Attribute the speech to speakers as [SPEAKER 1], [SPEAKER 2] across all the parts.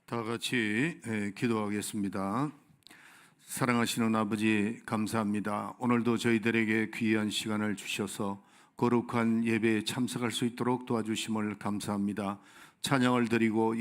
[SPEAKER 1] 다 같이 기도하겠습니다. 사랑하시는 아버지, 감사합니다. 오늘도 저희들에게 귀한 시간을 주셔서 거룩한 예배에 참석할 수 있도록 도와주심을 감사합니다. 찬양을 드리고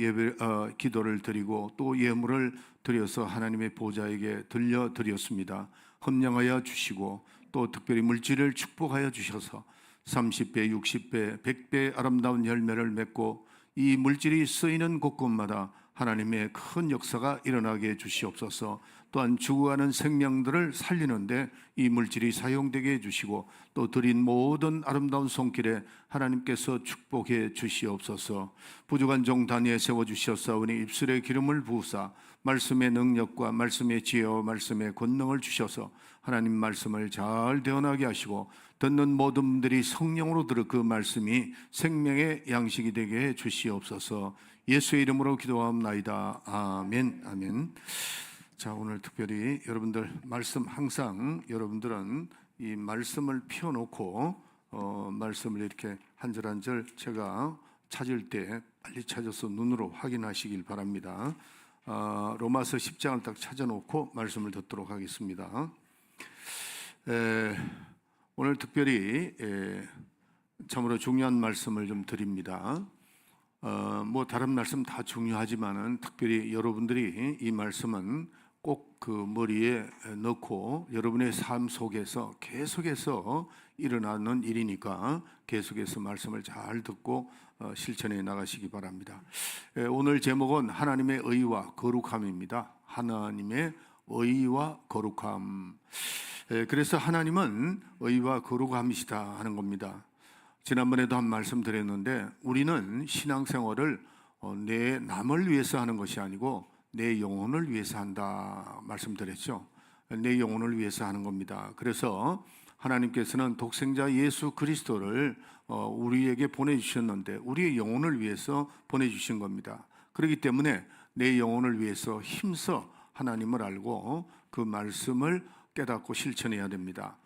[SPEAKER 1] 기도를 드리고 또 예물을 드려서 하나님의 보좌에게 들려드렸습니다. 헌량하여 주시고 또 특별히 물질을 축복하여 주셔서 30배, 60배, 100배 아름다운 열매를 맺고 이 물질이 쓰이는 곳곳마다 하나님의 큰 역사가 일어나게 해 주시옵소서. 또한 죽어가는 생명들을 살리는데 이 물질이 사용되게 해주시고 또 드린 모든 아름다운 손길에 하나님께서 축복해 주시옵소서. 부족한 종 다니엘 세워주셨사오니 입술에 기름을 부으사 말씀의 능력과 말씀의 지혜와 말씀의 권능을 주셔서 하나님 말씀을 잘 대언하게 하시고 듣는 모든 분들이 성령으로 들어 그 말씀이 생명의 양식이 되게 해 주시옵소서. 예수의 이름으로 기도하옵나이다. 아멘. 아멘. 자, 오늘 특별히 여러분들 말씀, 항상 여러분들은 이 말씀을 펴놓고 말씀을 이렇게 한 절 한 절 제가 찾을 때 빨리 찾아서 눈으로 확인하시길 바랍니다. 로마서 10장을 딱 찾아놓고 말씀을 듣도록 하겠습니다. 오늘 특별히 참으로 중요한 말씀을 좀 드립니다. 뭐 다른 말씀 다 중요하지만은 특별히 여러분들이 이 말씀은 꼭 그 머리에 넣고 여러분의 삶 속에서 계속해서 일어나는 일이니까 계속해서 말씀을 잘 듣고 실천해 나가시기 바랍니다. 오늘 제목은 하나님의 의와 거룩함입니다. 하나님의 의와 거룩함. 그래서 하나님은 의와 거룩함이시다 하는 겁니다. 지난번에도 한 말씀 드렸는데 우리는 신앙생활을 내 남을 위해서 하는 것이 아니고 내 영혼을 위해서 한다 말씀드렸죠. 내 영혼을 위해서 하는 겁니다. 그래서 하나님께서는 독생자 예수 그리스도를 우리에게 보내주셨는데 우리의 영혼을 위해서 보내주신 겁니다. 그렇기 때문에 내 영혼을 위해서 힘써 하나님을 알고 그 말씀을 깨닫고 실천해야 됩니다.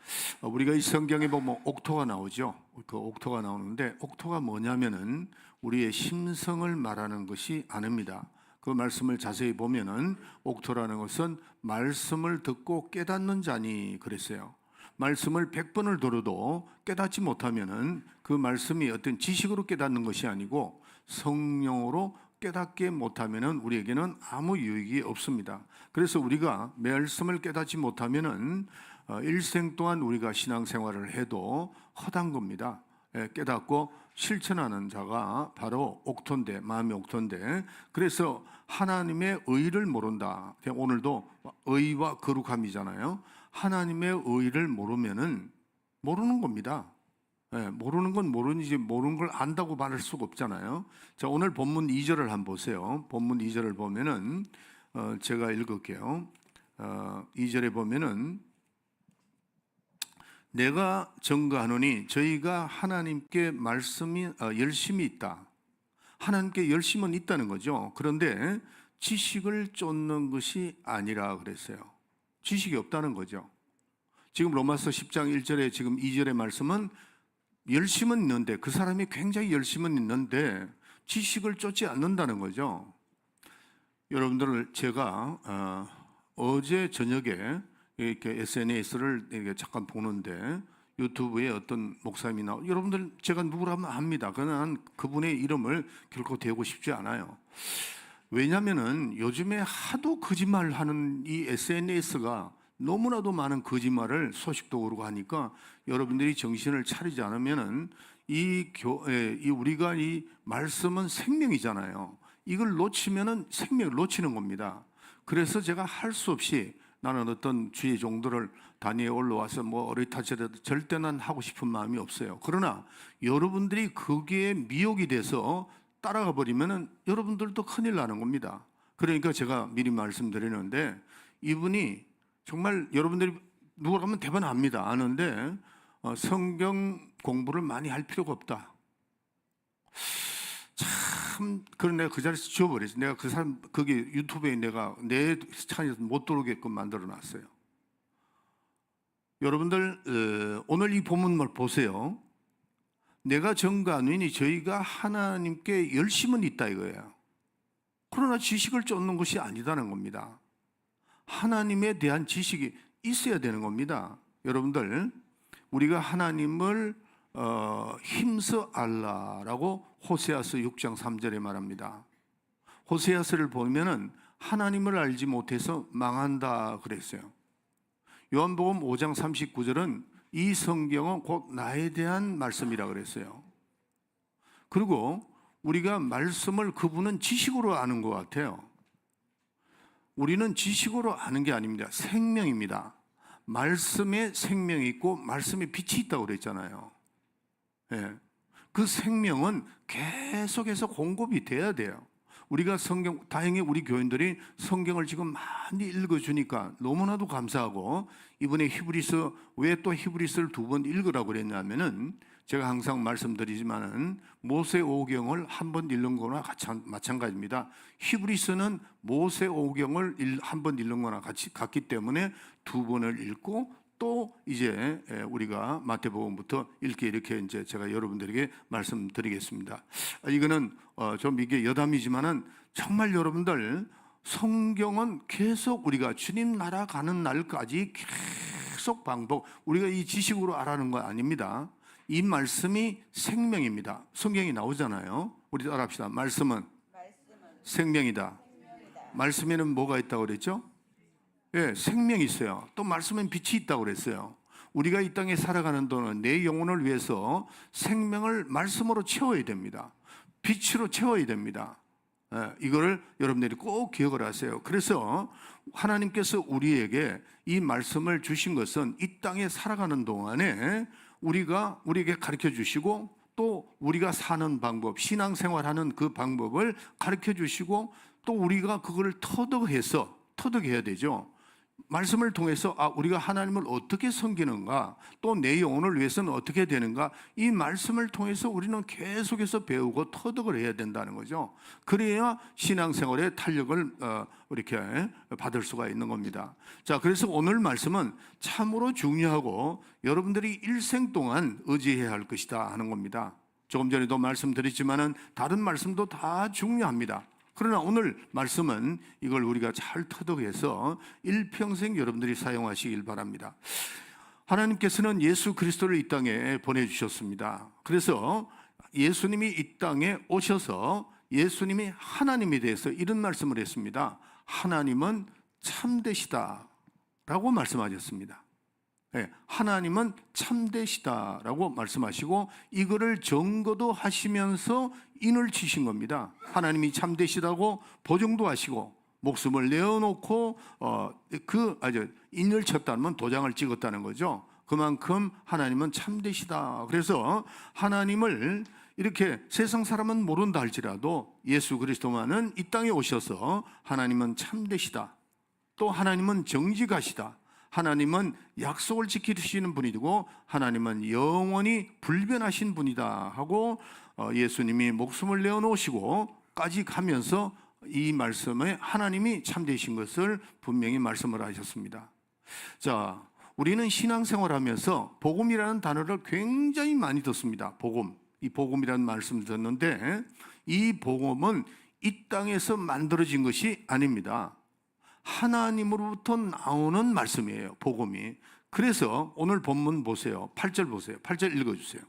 [SPEAKER 1] 우리가 이 성경에 보면 옥토가 나오죠. 그 옥토가 나오는데 옥토가 뭐냐면은 우리의 심성을 말하는 것이 아닙니다. 그 말씀을 자세히 보면은 옥토라는 것은 말씀을 듣고 깨닫는 자니 그랬어요. 말씀을 100번을 들어도 깨닫지 못하면은 그 말씀이 어떤 지식으로 깨닫는 것이 아니고 성령으로 깨닫게 못하면은 우리에게는 아무 유익이 없습니다. 그래서 우리가 말씀을 깨닫지 못하면은 일생 동안 우리가 신앙생활을 해도 헛한 겁니다. 깨닫고 실천하는 자가 바로 옥토인데, 마음의 옥토인데, 그래서 하나님의 의를 모른다. 오늘도 의와 거룩함이잖아요. 하나님의 의를 모르면은 모르는 겁니다. 모르는 건 모르는지 모르는 걸 안다고 말할 수가 없잖아요. 자, 오늘 본문 2절을 한번 보세요. 본문 2절을 보면은 제가 읽을게요. 2절에 보면은 내가 증거하노니 저희가 하나님께 말씀이 열심이 있다. 하나님께 열심은 있다는 거죠. 그런데 지식을 쫓는 것이 아니라 그랬어요. 지식이 없다는 거죠. 지금 로마서 10장 1절에 지금 2절의 말씀은 열심은 있는데 그 사람이 굉장히 열심은 있는데 지식을 쫓지 않는다는 거죠. 여러분들 제가 어제 저녁에 이렇게 SNS를 이렇게 잠깐 보는데 유튜브에 어떤 목사님이 여러분들 제가 누구라면 압니다. 그러나 그분의 이름을 결코 대고 싶지 않아요. 왜냐하면은 요즘에 하도 거짓말하는 이 SNS가 너무나도 많은 거짓말을 소식도 오르고 하니까 여러분들이 정신을 차리지 않으면은 우리가 이 말씀은 생명이잖아요. 이걸 놓치면은 생명을 놓치는 겁니다. 그래서 제가 할 수 없이 나는 어떤 주의 종들을 단위에 올라와서 어릿하더라도 절대 난 하고 싶은 마음이 없어요. 그러나 여러분들이 거기에 미혹이 돼서 따라가 버리면은 여러분들도 큰일 나는 겁니다. 그러니까 제가 미리 말씀드리는데 이분이 정말 여러분들이 누구라면 대번 압니다. 아는데 성경 공부를 많이 할 필요가 없다. 그런 내가 그 자리에서 지워버렸어. 내가 그 사람 거기 유튜브에 내가 내 찬에서 못 들어오게끔 만들어 놨어요. 여러분들 오늘 이 본문을 보세요. 내가 증거하노니 저희가 하나님께 열심은 있다 이거예요. 그러나 지식을 쫓는 것이 아니다는 겁니다. 하나님에 대한 지식이 있어야 되는 겁니다. 여러분들, 우리가 하나님을 힘써 알라라고 호세아서 6장 3절에 말합니다. 호세아서를 보면은 하나님을 알지 못해서 망한다 그랬어요. 요한복음 5장 39절은 이 성경은 곧 나에 대한 말씀이라 그랬어요. 그리고 우리가 말씀을 그분은 지식으로 아는 것 같아요. 우리는 지식으로 아는 게 아닙니다. 생명입니다. 말씀에 생명이 있고 말씀에 빛이 있다고 그랬잖아요. 예. 그 생명은 계속해서 공급이 돼야 돼요. 우리가 다행히 우리 교인들이 성경을 지금 많이 읽어주니까 너무나도 감사하고, 이번에 히브리서, 왜 또 히브리서를 2번 읽으라고 그랬냐면은, 제가 항상 말씀드리지만은 모세 오경을 한 번 읽는 거나 마찬가지입니다. 히브리서는 모세 오경을 한 번 읽는 거나 같기 때문에 2번을 읽고, 또 이제 우리가 마태복음부터 읽게, 이렇게 이제 제가 여러분들에게 말씀드리겠습니다. 이거는 좀 이게 여담이지만은 정말 여러분들, 성경은 계속 우리가 주님 나라 가는 날까지 계속 반복, 우리가 이 지식으로 알아는 거 아닙니다. 이 말씀이 생명입니다. 성경이 나오잖아요. 우리 따라합시다. 말씀은 생명이다. 말씀에는 뭐가 있다고 그랬죠? 예, 생명이 있어요. 또 말씀엔 빛이 있다고 그랬어요. 우리가 이 땅에 살아가는 동안 내 영혼을 위해서 생명을 말씀으로 채워야 됩니다. 빛으로 채워야 됩니다. 예, 이거를 여러분들이 꼭 기억을 하세요. 그래서 하나님께서 우리에게 이 말씀을 주신 것은 이 땅에 살아가는 동안에 우리에게 가르쳐 주시고, 또 우리가 사는 방법, 신앙생활하는 그 방법을 가르쳐 주시고, 또 우리가 그걸 터득해야 되죠. 말씀을 통해서 우리가 하나님을 어떻게 섬기는가, 또 내 영혼을 위해서는 어떻게 되는가, 이 말씀을 통해서 우리는 계속해서 배우고 터득을 해야 된다는 거죠. 그래야 신앙생활에 탄력을 이렇게 받을 수가 있는 겁니다. 자, 그래서 오늘 말씀은 참으로 중요하고 여러분들이 일생 동안 의지해야 할 것이다 하는 겁니다. 조금 전에도 말씀드렸지만은 다른 말씀도 다 중요합니다. 그러나 오늘 말씀은 이걸 우리가 잘 터득해서 일평생 여러분들이 사용하시길 바랍니다. 하나님께서는 예수 그리스도를 이 땅에 보내주셨습니다. 그래서 예수님이 이 땅에 오셔서 예수님이 하나님에 대해서 이런 말씀을 했습니다. 하나님은 참되시다 라고 말씀하셨습니다. 네, 하나님은 참되시다라고 말씀하시고, 이거를 증거도 하시면서 인을 치신 겁니다. 하나님이 참되시다고 보증도 하시고, 목숨을 내어놓고 인을 쳤다는 도장을 찍었다는 거죠. 그만큼 하나님은 참되시다. 그래서 하나님을 이렇게 세상 사람은 모른다 할지라도 예수 그리스도만은 이 땅에 오셔서 하나님은 참되시다, 또 하나님은 정직하시다, 하나님은 약속을 지키시는 분이고 하나님은 영원히 불변하신 분이다 하고 예수님이 목숨을 내어놓으시고까지 가면서 이 말씀에 하나님이 참되신 것을 분명히 말씀을 하셨습니다. 자, 우리는 신앙생활하면서 복음이라는 단어를 굉장히 많이 듣습니다. 이 복음이라는 말씀을 듣는데, 이 복음은 이 땅에서 만들어진 것이 아닙니다. 하나님으로부터 나오는 말씀이에요, 복음이. 그래서 오늘 본문 보세요. 8절 보세요. 8절 읽어주세요.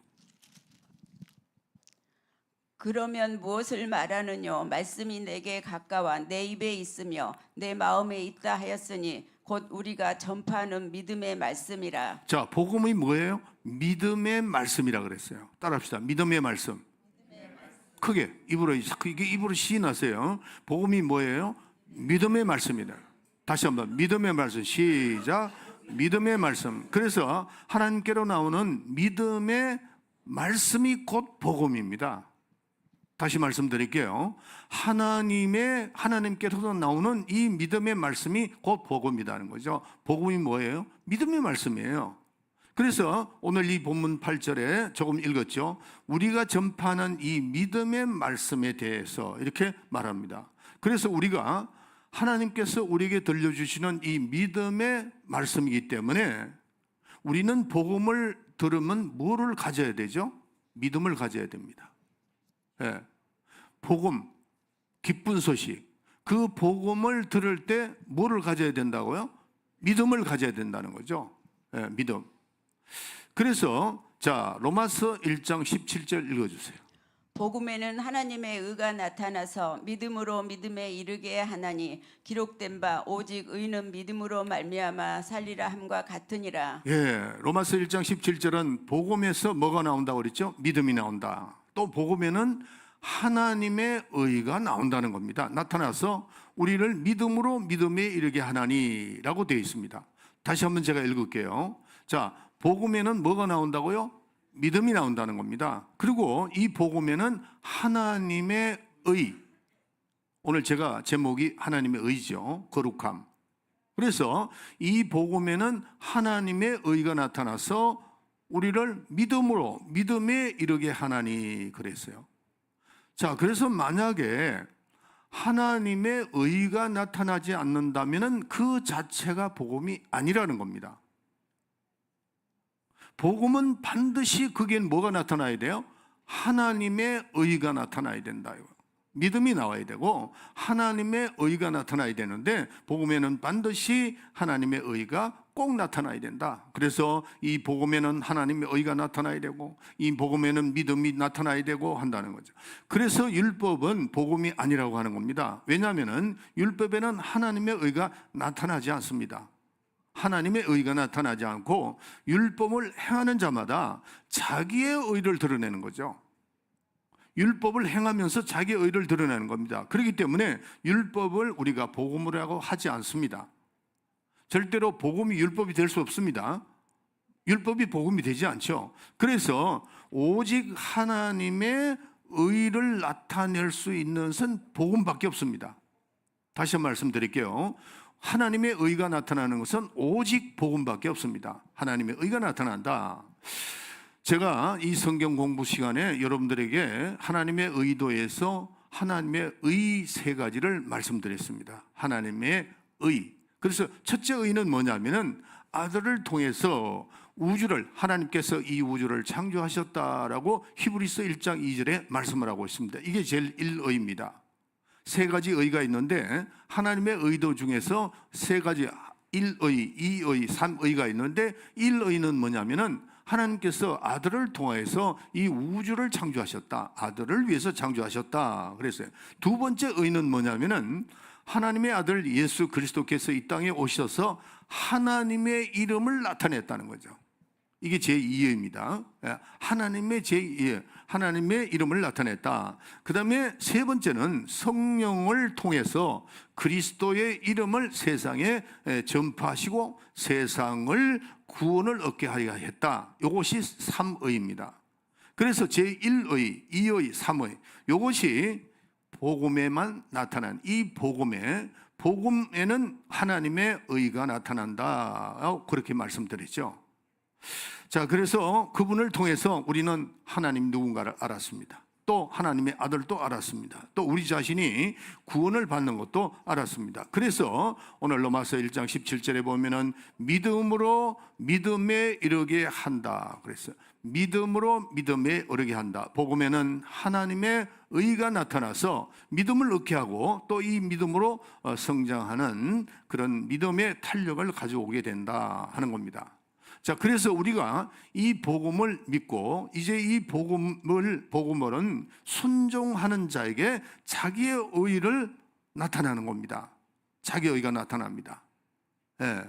[SPEAKER 2] 그러면 무엇을 말하느뇨? 말씀이 내게 가까워 내 입에 있으며 내 마음에 있다 하였으니 곧 우리가 전파하는 믿음의 말씀이라.
[SPEAKER 1] 자, 복음이 뭐예요? 믿음의 말씀이라 그랬어요. 따라합시다. 믿음의 말씀. 크게 입으로 시인하세요. 복음이 뭐예요? 믿음의 말씀이다. 다시 한번 믿음의 말씀. 시작. 믿음의 말씀. 그래서 하나님께로 나오는 믿음의 말씀이 곧 복음입니다. 다시 말씀드릴게요. 하나님께로서 나오는 이 믿음의 말씀이 곧 복음이라는 거죠. 복음이 뭐예요? 믿음의 말씀이에요. 그래서 오늘 이 본문 8절에 조금 읽었죠. 우리가 전파하는 이 믿음의 말씀에 대해서 이렇게 말합니다. 그래서 우리가 하나님께서 우리에게 들려주시는 이 믿음의 말씀이기 때문에 우리는 복음을 들으면 뭐를 가져야 되죠? 믿음을 가져야 됩니다. 예. 복음, 기쁜 소식, 그 복음을 들을 때 뭐를 가져야 된다고요? 믿음을 가져야 된다는 거죠. 예, 믿음. 그래서 자, 로마서 1장 17절 읽어주세요.
[SPEAKER 2] 복음에는 하나님의 의가 나타나서 믿음으로 믿음에 이르게 하나니 기록된 바 오직 의는 믿음으로 말미암아 살리라 함과 같으니라.
[SPEAKER 1] 예, 로마서 1장 17절은 복음에서 뭐가 나온다고 그랬죠? 믿음이 나온다. 또 복음에는 하나님의 의가 나온다는 겁니다. 나타나서 우리를 믿음으로 믿음에 이르게 하나니라고 되어 있습니다. 다시 한번 제가 읽을게요. 자, 복음에는 뭐가 나온다고요? 믿음이 나온다는 겁니다. 그리고 이 복음에는 하나님의 의, 오늘 제가 제목이 하나님의 의죠. 거룩함. 그래서 이 복음에는 하나님의 의가 나타나서 우리를 믿음으로 믿음에 이르게 하나니 그랬어요. 자, 그래서 만약에 하나님의 의가 나타나지 않는다면 그 자체가 복음이 아니라는 겁니다. 복음은 반드시 그게 뭐가 나타나야 돼요? 하나님의 의가 나타나야 된다. 믿음이 나와야 되고 하나님의 의가 나타나야 되는데 복음에는 반드시 하나님의 의가 꼭 나타나야 된다. 그래서 이 복음에는 하나님의 의가 나타나야 되고 이 복음에는 믿음이 나타나야 되고 한다는 거죠. 그래서 율법은 복음이 아니라고 하는 겁니다. 왜냐하면 율법에는 하나님의 의가 나타나지 않습니다. 하나님의 의가 나타나지 않고 율법을 행하는 자마다 자기의 의를 드러내는 거죠. 율법을 행하면서 자기의 의를 드러내는 겁니다. 그렇기 때문에 율법을 우리가 복음이라고 하지 않습니다. 절대로 복음이 율법이 될 수 없습니다. 율법이 복음이 되지 않죠. 그래서 오직 하나님의 의를 나타낼 수 있는 것은 복음밖에 없습니다. 다시 한번 말씀드릴게요. 하나님의 의가 나타나는 것은 오직 복음밖에 없습니다. 하나님의 의가 나타난다. 제가 이 성경 공부 시간에 여러분들에게 하나님의 의도에서 하나님의 의 세 가지를 말씀드렸습니다. 하나님의 의. 그래서 첫째 의는 뭐냐면은 아들을 통해서 우주를 하나님께서 이 우주를 창조하셨다라고 히브리서 1장 2절에 말씀을 하고 있습니다. 이게 제일 1의입니다. 세 가지 의가 있는데 하나님의 의도 중에서 세 가지 1의, 2의, 3의가 있는데 1의는 뭐냐면은 하나님께서 아들을 통해서 이 우주를 창조하셨다. 아들을 위해서 창조하셨다. 그랬어요. 두 번째 의는 뭐냐면은 하나님의 아들 예수 그리스도께서 이 땅에 오셔서 하나님의 이름을 나타냈다는 거죠. 이게 제2의입니다. 하나님의 제2의, 하나님의 이름을 나타냈다. 그 다음에 세 번째는 성령을 통해서 그리스도의 이름을 세상에 전파하시고 세상을 구원을 얻게 하려 했다. 이것이 3의입니다. 그래서 제1의, 2의, 3의 이것이 복음에만 나타난 이 복음에는 하나님의 의가 나타난다. 그렇게 말씀드렸죠. 자, 그래서 그분을 통해서 우리는 하나님 누군가를 알았습니다. 또 하나님의 아들도 알았습니다. 또 우리 자신이 구원을 받는 것도 알았습니다. 그래서 오늘 로마서 1장 17절에 보면은 믿음으로 믿음에 이르게 한다 그랬어요. 믿음으로 믿음에 이르게 한다. 복음에는 하나님의 의가 나타나서 믿음을 얻게 하고 또 이 믿음으로 성장하는 그런 믿음의 탄력을 가져오게 된다 하는 겁니다. 자, 그래서 우리가 이 복음을 믿고 이제 이 복음은 순종하는 자에게 자기의 의를 나타나는 겁니다. 자기의 의가 나타납니다. 예.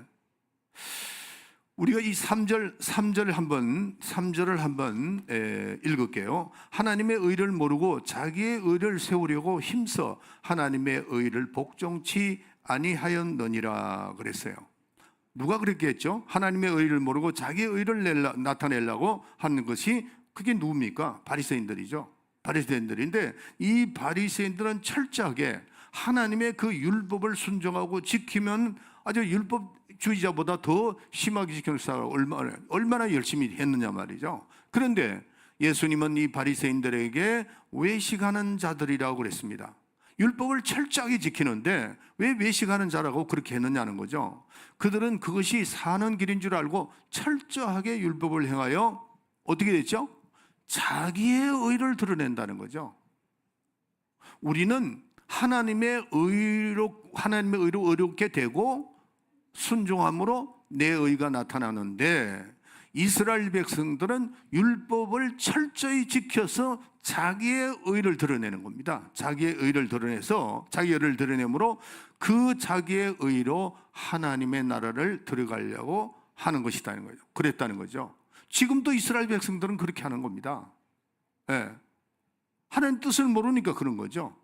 [SPEAKER 1] 우리가 이 3절을 한번 읽을게요. 하나님의 의를 모르고 자기의 의를 세우려고 힘써 하나님의 의를 복종치 아니하였느니라 그랬어요. 누가 그렇게 했죠? 하나님의 의를 모르고 자기의 의를 나타내려고 하는 것이 그게 누굽니까? 바리새인들이죠. 바리새인들인데 이 바리새인들은 철저하게 하나님의 그 율법을 순종하고 지키면 아주 율법주의자보다 더 심하게 지키는 사람을 얼마나 열심히 했느냐 말이죠. 그런데 예수님은 이 바리새인들에게 외식하는 자들이라고 그랬습니다. 율법을 철저하게 지키는데 왜 외식하는 자라고 그렇게 했느냐는 거죠. 그들은 그것이 사는 길인 줄 알고 철저하게 율법을 행하여 어떻게 됐죠? 자기의 의를 드러낸다는 거죠. 우리는 하나님의 의로 의롭게 되고 순종함으로 내 의가 나타나는데, 이스라엘 백성들은 율법을 철저히 지켜서 자기의 의를 드러내는 겁니다. 자기의 의를 드러내서, 자기의 의를 드러내므로 그 자기의 의로 하나님의 나라를 들어가려고 하는 것이다는 거죠. 그랬다는 거죠. 지금도 이스라엘 백성들은 그렇게 하는 겁니다. 예. 하나님 뜻을 모르니까 그런 거죠.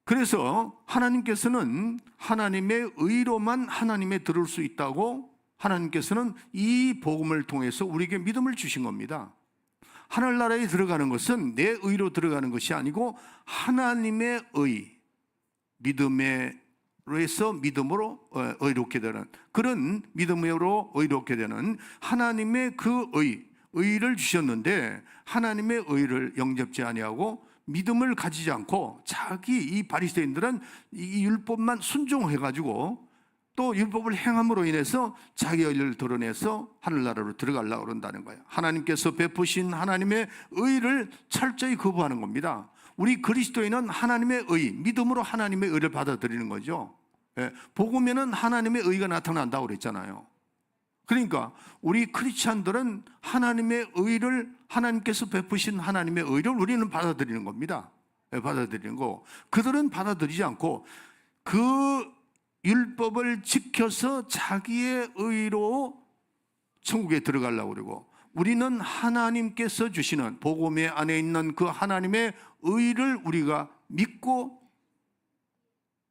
[SPEAKER 1] 그래서 하나님께서는 하나님의 의로만 하나님에 들을 수 있다고 하나님께서는 이 복음을 통해서 우리에게 믿음을 주신 겁니다. 하늘나라에 들어가는 것은 내 의로 들어가는 것이 아니고 하나님의 의, 믿음에서 믿음으로 의롭게 되는, 그런 믿음으로 의롭게 되는 하나님의 그 의를 주셨는데, 하나님의 의를 영접지 아니하고 믿음을 가지지 않고 자기 이 바리새인들은 이 율법만 순종해가지고 또 율법을 행함으로 인해서 자기 의를 드러내서 하늘나라로 들어가려고 그런다는 거예요. 하나님께서 베푸신 하나님의 의를 철저히 거부하는 겁니다. 우리 그리스도인은 하나님의 의, 믿음으로 하나님의 의를 받아들이는 거죠. 예, 복음에는 하나님의 의가 나타난다고 그랬잖아요. 그러니까 우리 크리스찬들은 하나님의 의를, 하나님께서 베푸신 하나님의 의를 우리는 받아들이는 겁니다. 예, 받아들이는 거. 그들은 받아들이지 않고 그 율법을 지켜서 자기의 의로 천국에 들어가려고 그러고, 우리는 하나님께서 주시는 복음 안에 있는 그 하나님의 의를 우리가 믿고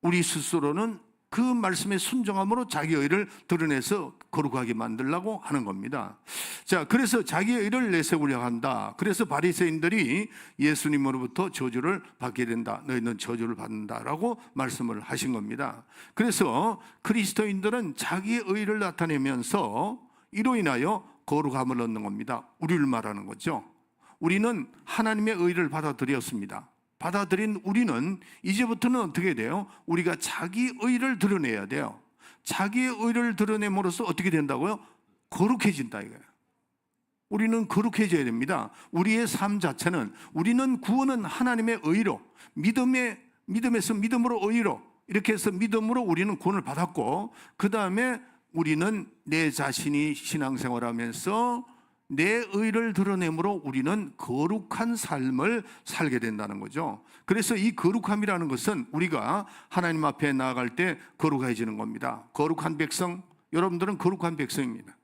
[SPEAKER 1] 우리 스스로는 그 말씀에 순종함으로 자기의 의를 드러내서 거룩하게 만들려고 하는 겁니다. 자, 그래서 자기의 의를 내세우려고 한다. 그래서 바리새인들이 예수님으로부터 저주를 받게 된다. 너희는 저주를 받는다라고 말씀을 하신 겁니다. 그래서 그리스도인들은 자기의 의를 나타내면서 이로 인하여 거룩함을 얻는 겁니다. 우리를 말하는 거죠. 우리는 하나님의 의를 받아들였습니다. 받아들인 우리는 이제부터는 어떻게 돼요? 우리가 자기 의를 드러내야 돼요. 자기의 의를 드러냄으로써 어떻게 된다고요? 거룩해진다 이거예요. 우리는 거룩해져야 됩니다. 우리의 삶 자체는, 우리는 구원은 하나님의 의로, 믿음에서 믿음으로 의로, 이렇게 해서 믿음으로 우리는 구원을 받았고, 그 다음에 우리는 내 자신이 신앙생활하면서 내 의를 드러내므로 우리는 거룩한 삶을 살게 된다는 거죠. 그래서 이 거룩함이라는 것은 우리가 하나님 앞에 나아갈 때 거룩해지는 겁니다. 거룩한 백성, 여러분들은 거룩한 백성입니다.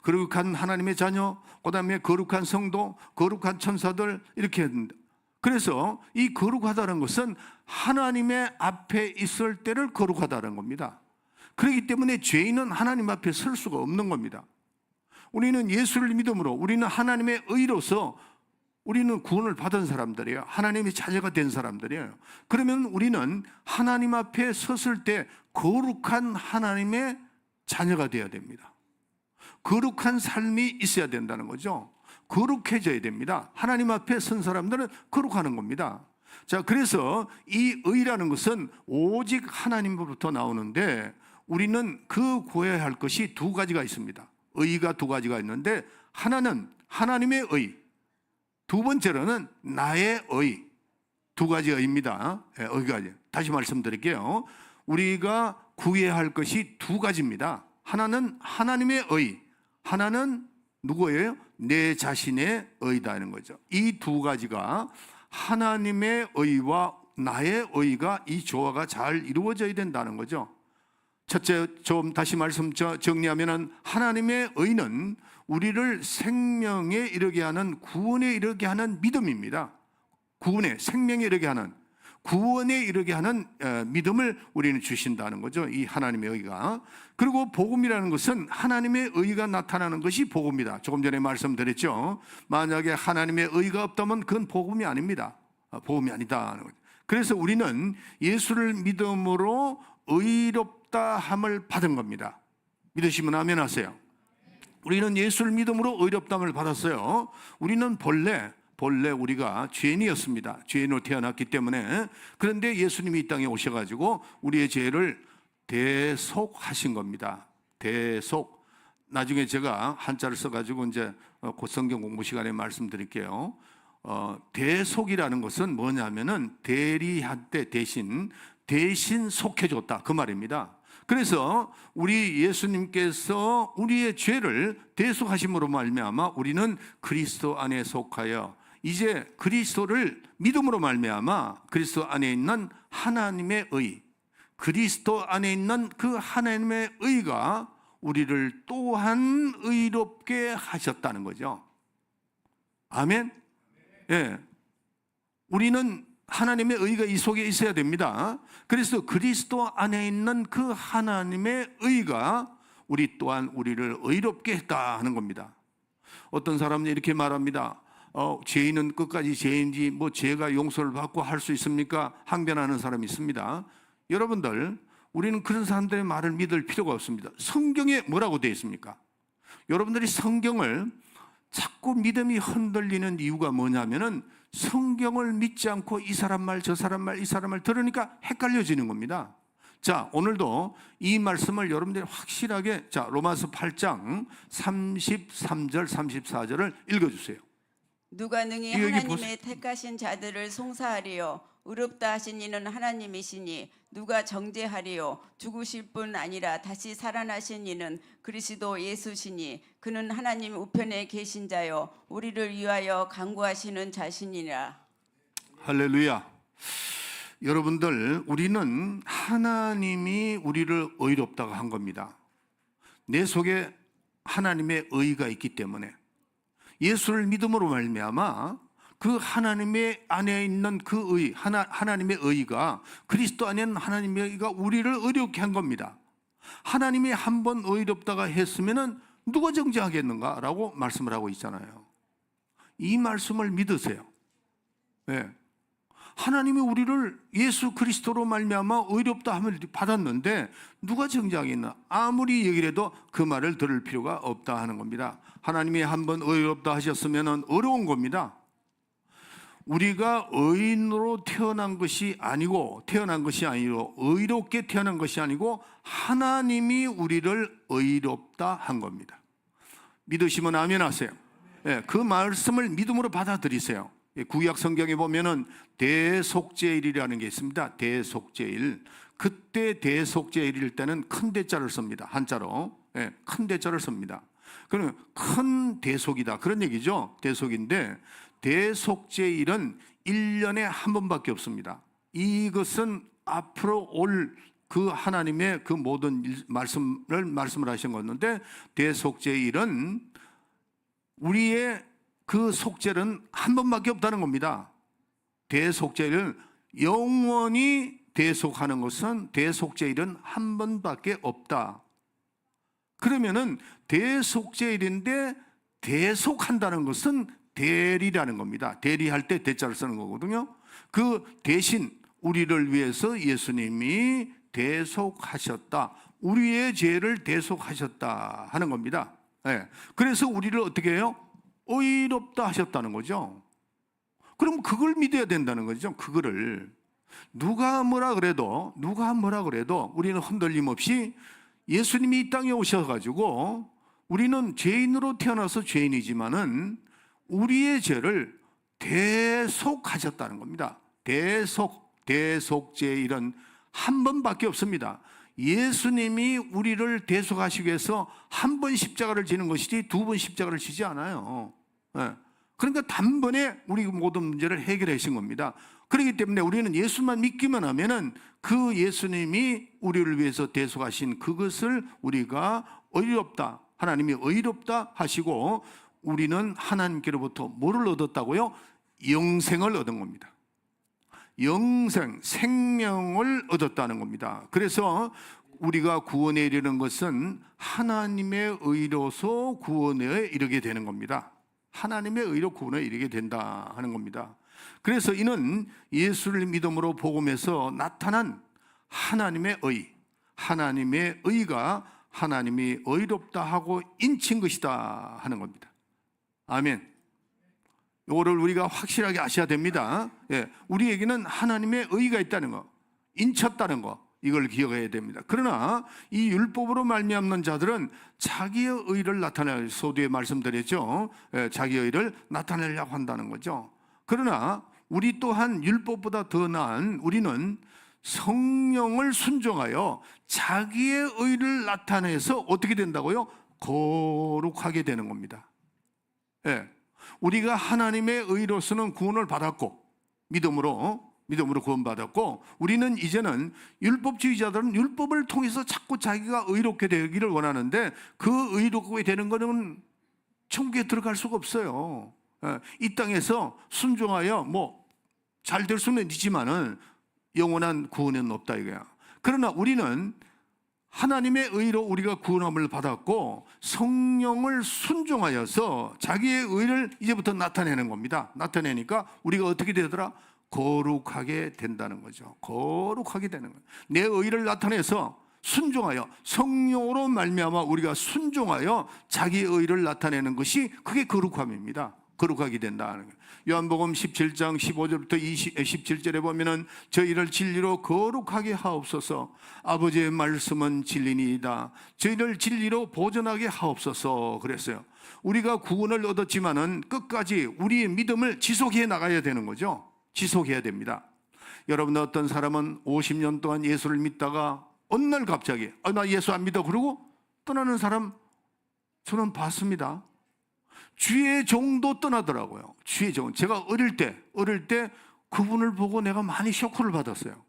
[SPEAKER 1] 거룩한 하나님의 자녀, 그 다음에 거룩한 성도, 거룩한 천사들, 이렇게 했는데, 그래서 이 거룩하다는 것은 하나님의 앞에 있을 때를 거룩하다는 겁니다. 그렇기 때문에 죄인은 하나님 앞에 설 수가 없는 겁니다. 우리는 예수를 믿음으로, 우리는 하나님의 의로서 우리는 구원을 받은 사람들이에요. 하나님의 자녀가 된 사람들이에요. 그러면 우리는 하나님 앞에 섰을 때 거룩한 하나님의 자녀가 되어야 됩니다. 거룩한 삶이 있어야 된다는 거죠. 거룩해져야 됩니다. 하나님 앞에 선 사람들은 거룩하는 겁니다. 자, 그래서 이 의라는 것은 오직 하나님으로부터 나오는데, 우리는 그 구해야 할 것이 두 가지가 있습니다. 의가 두 가지가 있는데, 하나는 하나님의 의, 두 번째로는 나의 의. 두 가지 의입니다. 의가. 다시 말씀드릴게요. 우리가 구해야 할 것이 두 가지입니다. 하나는 하나님의 의, 하나는 누구예요? 내 자신의 의다는 거죠. 이 두 가지가, 하나님의 의와 나의 의가, 이 조화가 잘 이루어져야 된다는 거죠. 첫째, 좀 다시 말씀 정리하면은, 하나님의 의는 우리를 생명에 이르게 하는, 구원에 이르게 하는 믿음입니다. 구원에, 생명에 이르게 하는, 구원에 이르게 하는 믿음을 우리는 주신다는 거죠. 이 하나님의 의가. 그리고 복음이라는 것은 하나님의 의가 나타나는 것이 복음이다. 조금 전에 말씀드렸죠. 만약에 하나님의 의가 없다면 그건 복음이 아닙니다. 복음이 아니다. 그래서 우리는 예수를 믿음으로 의롭다 함을 받은 겁니다. 믿으시면 아멘 하세요. 우리는 예수를 믿음으로 의롭다함을 받았어요. 우리는 본래 우리가 죄인이었습니다. 죄인으로 태어났기 때문에. 그런데 예수님이 이 땅에 오셔가지고 우리의 죄를 대속하신 겁니다. 대속. 나중에 제가 한자를 써가지고 이제 곧 성경 공부 시간에 말씀드릴게요. 대속이라는 것은 뭐냐면은 대리한테 대신 속해줬다 그 말입니다. 그래서 우리 예수님께서 우리의 죄를 대속하심으로 말미암아 우리는 그리스도 안에 속하여 이제 그리스도를 믿음으로 말미암아 그리스도 안에 있는 하나님의 의, 그리스도 안에 있는 그 하나님의 의가 우리를 또한 의롭게 하셨다는 거죠. 아멘. 예. 우리는 하나님의 의가 이 속에 있어야 됩니다. 그래서 그리스도 안에 있는 그 하나님의 의가 우리 또한 우리를 의롭게 했다 하는 겁니다. 어떤 사람은 이렇게 말합니다. 죄인은 끝까지 죄인지 뭐 죄가 용서를 받고 할 수 있습니까? 항변하는 사람이 있습니다. 여러분들, 우리는 그런 사람들의 말을 믿을 필요가 없습니다. 성경에 뭐라고 되어 있습니까? 여러분들이 성경을 자꾸 믿음이 흔들리는 이유가 뭐냐면은 성경을 믿지 않고 이 사람 말, 저 사람 말, 이 사람 말 들으니까 헷갈려지는 겁니다. 자, 오늘도 이 말씀을 여러분들이 확실하게, 자, 로마서 8장 33절, 34절을 읽어주세요.
[SPEAKER 2] 누가 능히
[SPEAKER 1] 여기
[SPEAKER 2] 하나님의 택하신 자들을 송사하리요 의롭다 하신 이는 하나님이시니 누가 정죄하리요 죽으실 뿐 아니라 다시 살아나신 이는 그리스도 예수시니 그는 하나님 우편에 계신 자요 우리를 위하여 간구하시는 자신이라.
[SPEAKER 1] 할렐루야. 여러분들, 우리는 하나님이 우리를 의롭다고 한 겁니다. 내 속에 하나님의 의가 있기 때문에 예수를 믿음으로 말미암아 그 하나님의 안에 있는 그 의, 하나님의 의가 그리스도 안에 있는 하나님의 의가 우리를 의롭게 한 겁니다. 하나님이 한번 의롭다가 했으면은 누가 정죄하겠는가라고 말씀을 하고 있잖아요. 이 말씀을 믿으세요. 네. 하나님이 우리를 예수 그리스도로 말미암아 의롭다 함을 받았는데 누가 정죄하겠나? 아무리 얘기를 해도 그 말을 들을 필요가 없다 하는 겁니다. 하나님이 한번 의롭다 하셨으면 어려운 겁니다. 우리가 의인으로 태어난 것이 아니고 의롭게 태어난 것이 아니고 하나님이 우리를 의롭다 한 겁니다. 믿으시면 아멘 하세요. 네, 그 말씀을 믿음으로 받아들이세요. 구약 성경에 보면은 대속죄일이라는 게 있습니다. 대속죄일. 그때 대속죄일일 때는 큰 대자를 씁니다. 한자로. 네, 큰 대자를 씁니다. 그러면 큰 대속이다 그런 얘기죠. 대속인데 대속죄일은 1년에 한 번밖에 없습니다. 이것은 앞으로 올 그 하나님의 그 모든 말씀을 하신 건데 대속죄일은 우리의 그 속죄는 한 번밖에 없다는 겁니다. 대속죄일은 영원히 대속하는 것은 대속죄일은 한 번밖에 없다. 그러면은 대속죄일인데 대속한다는 것은 대리라는 겁니다. 대리할 때 대자를 쓰는 거거든요. 그 대신 우리를 위해서 예수님이 대속하셨다. 우리의 죄를 대속하셨다 하는 겁니다. 네. 그래서 우리를 어떻게 해요? 의롭다 하셨다는 거죠. 그럼 그걸 믿어야 된다는 거죠. 그거를 누가 뭐라 그래도 우리는 흔들림 없이 예수님이 이 땅에 오셔가지고 우리는 죄인으로 태어나서 죄인이지만은 우리의 죄를 대속하셨다는 겁니다. 대속죄일은 한 번밖에 없습니다. 예수님이 우리를 대속하시기 위해서 한 번 십자가를 지는 것이지 두 번 십자가를 지지 않아요. 그러니까 단번에 우리 모든 문제를 해결해 주신 겁니다. 그렇기 때문에 우리는 예수만 믿기만 하면은 그 예수님이 우리를 위해서 대속하신 그것을 우리가 의롭다, 하나님이 의롭다 하시고 우리는 하나님께로부터 뭐를 얻었다고요? 영생을 얻은 겁니다. 영생, 생명을 얻었다는 겁니다. 그래서 우리가 구원에 이르는 것은 하나님의 의로서 구원에 이르게 되는 겁니다. 하나님의 의로 구원에 이르게 된다 하는 겁니다. 그래서 이는 예수를 믿음으로 복음에서 나타난 하나님의 의, 하나님의 의가 하나님이 의롭다 하고 인친 것이다 하는 겁니다. 아멘. 이거를 우리가 확실하게 아셔야 됩니다. 예, 우리에게는 하나님의 의가 있다는 거, 인쳤다는 거, 이걸 기억해야 됩니다. 그러나 이 율법으로 말미암는 자들은 자기의 의를 나타내려, 소두에 말씀드렸죠. 예, 자기의 의를 나타내려고 한다는 거죠. 그러나 우리 또한 율법보다 더 나은 우리는 성령을 순종하여 자기의 의를 나타내서 어떻게 된다고요? 거룩하게 되는 겁니다. 예. 우리가 하나님의 의로서는 구원을 받았고 믿음으로 구원받았고, 우리는 이제는 율법주의자들은 율법을 통해서 자꾸 자기가 의롭게 되기를 원하는데, 그 의롭게 되는 것은 천국에 들어갈 수가 없어요. 예. 이 땅에서 순종하여 뭐 잘 될 수는 있지만은 영원한 구원은 없다 이거야. 그러나 우리는 하나님의 의로 우리가 구원함을 받았고 성령을 순종하여서 자기의 의를 이제부터 나타내는 겁니다. 나타내니까 우리가 어떻게 되더라? 거룩하게 된다는 거죠. 거룩하게 되는 거예요. 내 의를 나타내서 순종하여 성령으로 말미암아 우리가 순종하여 자기의 의를 나타내는 것이 그게 거룩함입니다. 거룩하게 된다는 거예요. 요한복음 17장 15절부터 17절에 보면은 저희를 진리로 거룩하게 하옵소서. 아버지의 말씀은 진리니이다. 저희를 진리로 보존하게 하옵소서 그랬어요. 우리가 구원을 얻었지만은 끝까지 우리의 믿음을 지속해 나가야 되는 거죠. 지속해야 됩니다. 여러분, 어떤 사람은 50년 동안 예수를 믿다가 어느 날 갑자기 나 예수 안 믿어 그러고 떠나는 사람 저는 봤습니다. 주의 종도 떠나더라고요. 주의 종. 제가 어릴 때 그분을 보고 내가 많이 쇼크를 받았어요.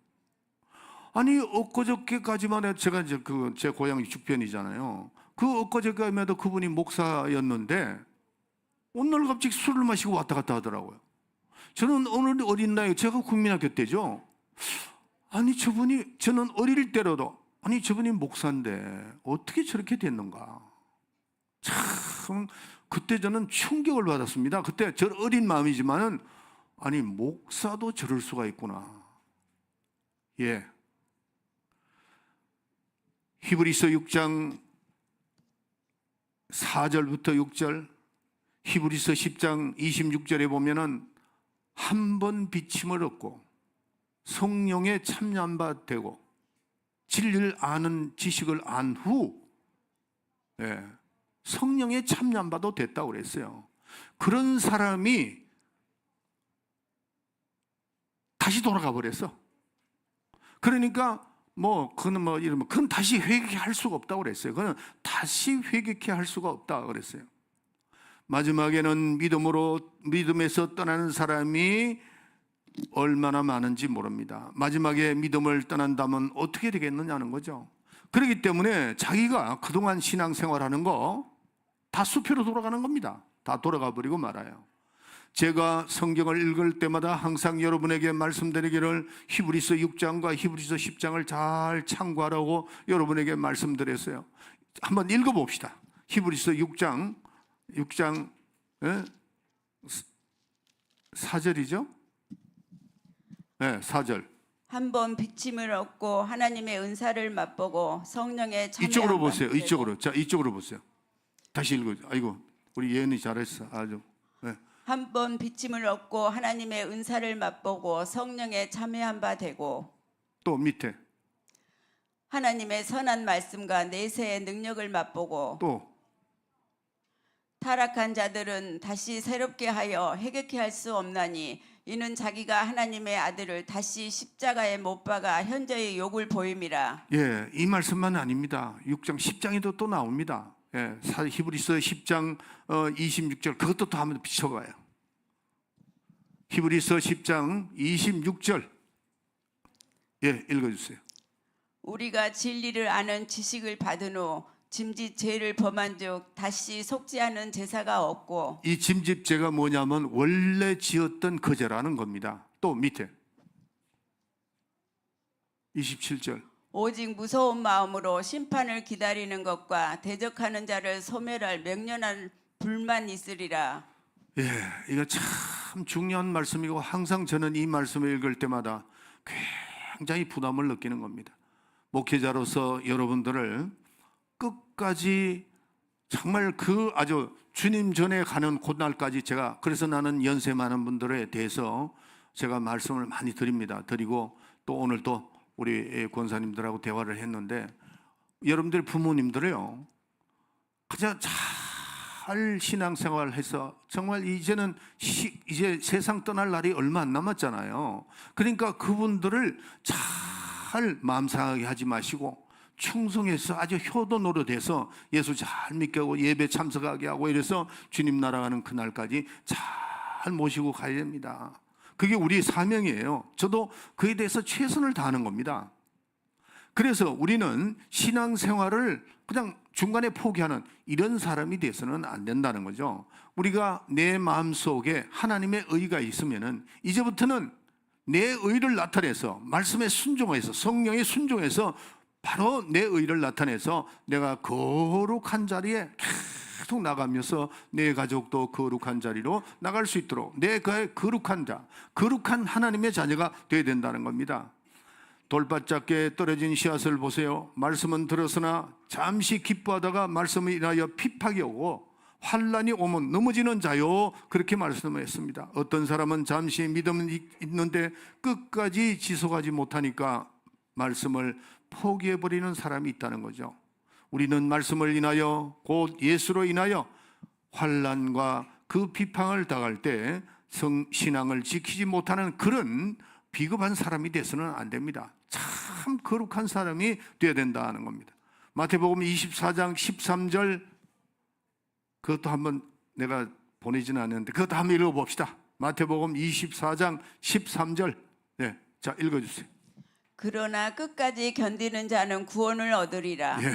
[SPEAKER 1] 아니 엊그저께까지만 해도 제가 이제 제 고향이 죽변이잖아요. 그 엊그저께만 해도 그분이 목사였는데 오늘 갑자기 술을 마시고 왔다 갔다 하더라고요. 저는 오늘 어린 나이, 제가 국민학교 때죠. 아니 저는 어릴 때라도 아니 저분이 목사인데 어떻게 저렇게 됐는가. 참 그때 저는 충격을 받았습니다. 그때 저 어린 마음이지만은 아니 목사도 저럴 수가 있구나. 예. 히브리서 6장 4절부터 6절, 히브리서 10장 26절에 보면은 한 번 비침을 얻고 성령에 참여한 바 되고 진리를 아는 지식을 안 후 성령에 참여한 바도 됐다고 그랬어요. 그런 사람이 다시 돌아가 버렸어. 그러니까 그건 다시 회개할 수가 없다고 그랬어요. 그건 다시 회개케 할 수가 없다고 그랬어요. 마지막에는 믿음에서 떠나는 사람이 얼마나 많은지 모릅니다. 마지막에 믿음을 떠난다면 어떻게 되겠느냐는 거죠. 그렇기 때문에 자기가 그동안 신앙생활하는 거 다 수표로 돌아가는 겁니다. 다 돌아가 버리고 말아요. 제가 성경을 읽을 때마다 항상 여러분에게 말씀드리기를 히브리서 6장과 히브리서 10장을 잘 참고하라고 여러분에게 말씀드렸어요. 한번 읽어봅시다. 히브리서 6장 4절이죠? 네, 4절.
[SPEAKER 2] 한번 비침을 얻고 하나님의 은사를 맛보고 성령의 참여한
[SPEAKER 1] 이쪽으로
[SPEAKER 2] 바
[SPEAKER 1] 보세요.
[SPEAKER 2] 되고.
[SPEAKER 1] 이쪽으로. 자, 이쪽으로 보세요. 다시 읽어줘. 아이고, 우리 예은이 잘했어. 아주. 네.
[SPEAKER 2] 한번 비침을 얻고 하나님의 은사를 맛보고 성령에 참여한 바 되고
[SPEAKER 1] 또 밑에.
[SPEAKER 2] 하나님의 선한 말씀과 내세의 능력을 맛보고
[SPEAKER 1] 또
[SPEAKER 2] 타락한 자들은 다시 새롭게 하여 회개케 할 수 없나니 이는 자기가 하나님의 아들을 다시 십자가에 못 박아 현저히 욕을 보임이라.
[SPEAKER 1] 예, 이 말씀만 아닙니다. 6장 10장에도 또 나옵니다. 예, 히브리서 10장 26절 그것도 또 한번 비춰봐요. 히브리서 10장 26절 예, 읽어주세요.
[SPEAKER 2] 우리가 진리를 아는 지식을 받은 후 짐짓 죄를 범한 즉 다시 속지 않은 제사가 없고.
[SPEAKER 1] 이 짐짓죄가 뭐냐면 원래 지었던 그 죄라는 겁니다. 또 밑에 27절
[SPEAKER 2] 오직 무서운 마음으로 심판을 기다리는 것과 대적하는 자를 소멸할 명령한 불만 있으리라.
[SPEAKER 1] 예, 이거 참 중요한 말씀이고 항상 저는 이 말씀을 읽을 때마다 굉장히 부담을 느끼는 겁니다. 목회자로서 여러분들을 끝까지 정말 아주 주님 전에 가는 그날까지 제가 그래서 나는 연세 많은 분들에 대해서 제가 말씀을 많이 드리고 또 오늘 또 우리 권사님들하고 대화를 했는데 여러분들 부모님들이요 그냥 잘 잘 신앙생활을 해서 정말 이제는 이제 세상 떠날 날이 얼마 안 남았잖아요. 그러니까 그분들을 잘 마음 상하게 하지 마시고 충성해서 아주 효도 노릇해서 예수 잘 믿게 하고 예배 참석하게 하고 이래서 주님 날아가는 그날까지 잘 모시고 가야 됩니다. 그게 우리의 사명이에요. 저도 그에 대해서 최선을 다하는 겁니다. 그래서 우리는 신앙생활을 그냥 중간에 포기하는 이런 사람이 돼서는 안 된다는 거죠. 우리가 내 마음속에 하나님의 의가 있으면은 이제부터는 내 의를 나타내서 말씀에 순종해서 성령에 순종해서 바로 내 의를 나타내서 내가 거룩한 자리에 계속 나가면서 내 가족도 거룩한 자리로 나갈 수 있도록 내가 거룩한 자, 거룩한 하나님의 자녀가 되어야 된다는 겁니다. 돌바짝게 떨어진 씨앗을 보세요. 말씀은 들었으나 잠시 기뻐하다가 말씀을 인하여 핍박이 오고 환난이 오면 넘어지는 자요, 그렇게 말씀을 했습니다. 어떤 사람은 잠시 믿음은 있는데 끝까지 지속하지 못하니까 말씀을 포기해버리는 사람이 있다는 거죠. 우리는 말씀을 인하여 곧 예수로 인하여 환난과 그 비방을 당할 때 신앙을 지키지 못하는 그런 비겁한 사람이 돼서는 안 됩니다. 참 거룩한 사람이 되어야 된다는 겁니다. 마태복음 24장 13절, 그것도 한번 내가 보내지는 않았는데 그것도 한번 읽어봅시다. 마태복음 24장 13절. 네, 자 읽어주세요.
[SPEAKER 2] 그러나 끝까지 견디는 자는 구원을 얻으리라.
[SPEAKER 1] 예,